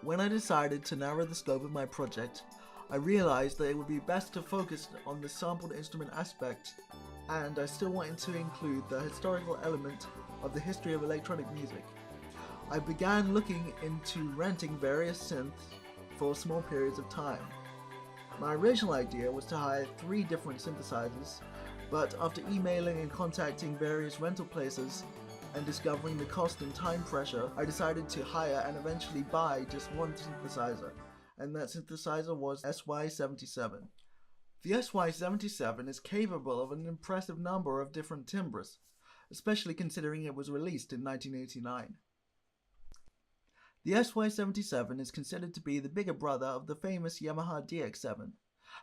When I decided to narrow the scope of my project, I realized that it would be best to focus on the sampled instrument aspect, and I still wanted to include the historical element of the history of electronic music. I began looking into renting various synths for small periods of time. My original idea was to hire 3 different synthesizers, but after emailing and contacting various rental places and discovering the cost and time pressure, I decided to hire and eventually buy just one synthesizer, and that synthesizer was SY-77. The SY-77 is capable of an impressive number of different timbres, especially considering it was released in 1989. The SY-77 is considered to be the bigger brother of the famous Yamaha DX7.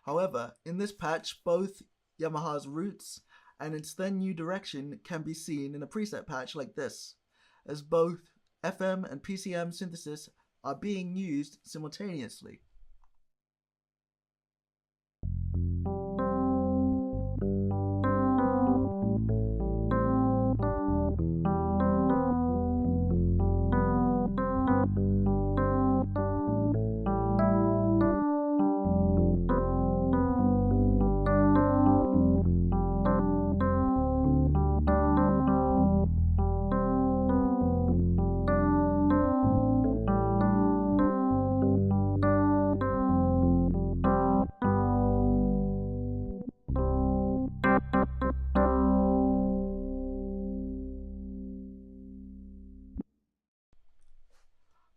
However, in this patch, both Yamaha's roots and its then new direction can be seen in a preset patch like this, as both FM and PCM synthesis are being used simultaneously.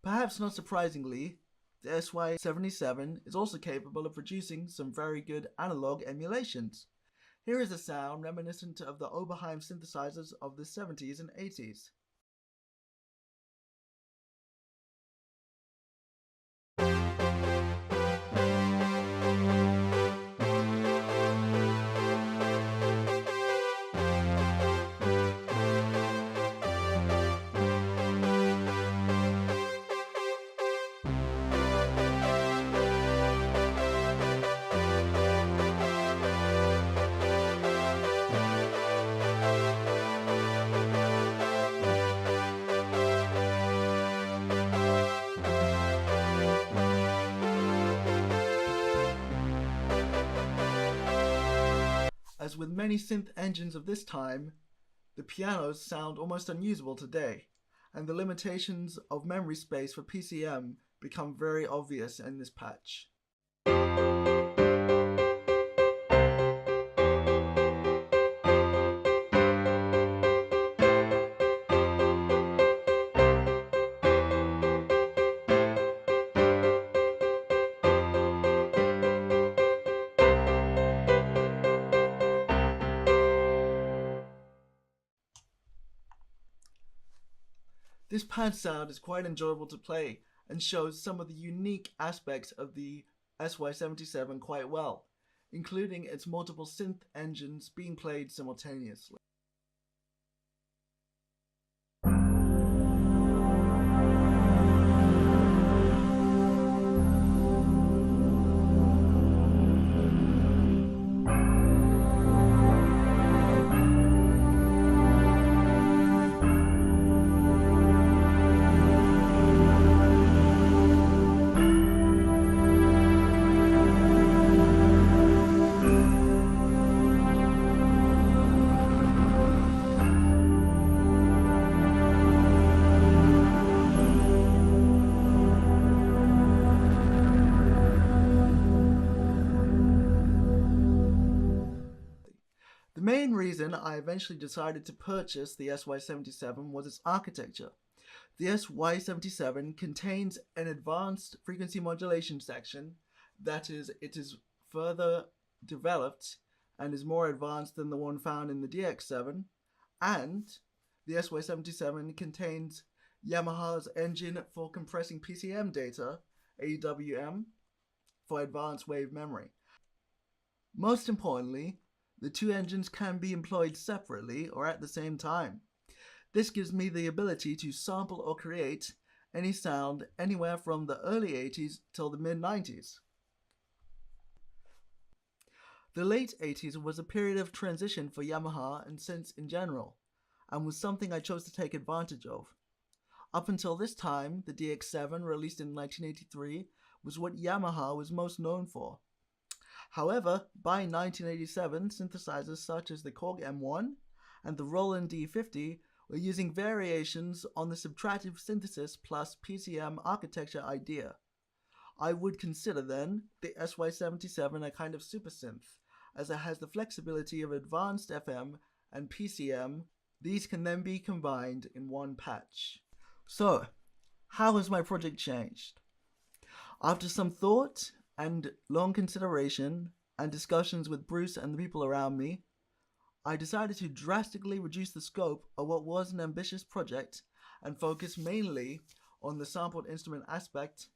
Perhaps not surprisingly, the SY-77 is also capable of producing some very good analog emulations. Here is a sound reminiscent of the Oberheim synthesizers of the 70s and 80s. As with many synth engines of this time, the pianos sound almost unusable today, and the limitations of memory space for PCM become very obvious in this patch. This pad sound is quite enjoyable to play and shows some of the unique aspects of the SY-77 quite well, including its multiple synth engines being played simultaneously. The main reason I eventually decided to purchase the SY-77 was its architecture. The SY-77 contains an advanced frequency modulation section, that is, it is further developed and is more advanced than the one found in the DX7, and the SY-77 contains Yamaha's engine for compressing PCM data, AWM, for advanced wave memory. Most importantly, the 2 engines can be employed separately or at the same time. This gives me the ability to sample or create any sound anywhere from the early 80s till the mid-90s. The late 80s was a period of transition for Yamaha and synths in general, and was something I chose to take advantage of. Up until this time, the DX7, released in 1983, was what Yamaha was most known for. However, by 1987, synthesizers such as the Korg M1 and the Roland D50 were using variations on the subtractive synthesis plus PCM architecture idea. I would consider then the SY77 a kind of super synth, as it has the flexibility of advanced FM and PCM. These can then be combined in one patch. So, how has my project changed? After some thought and long consideration and discussions with Bruce and the people around me, I decided to drastically reduce the scope of what was an ambitious project and focus mainly on the sampled instrument aspect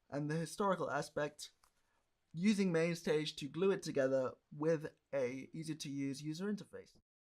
and the historical aspect, using Mainstage to glue it together with a easy-to-use user interface.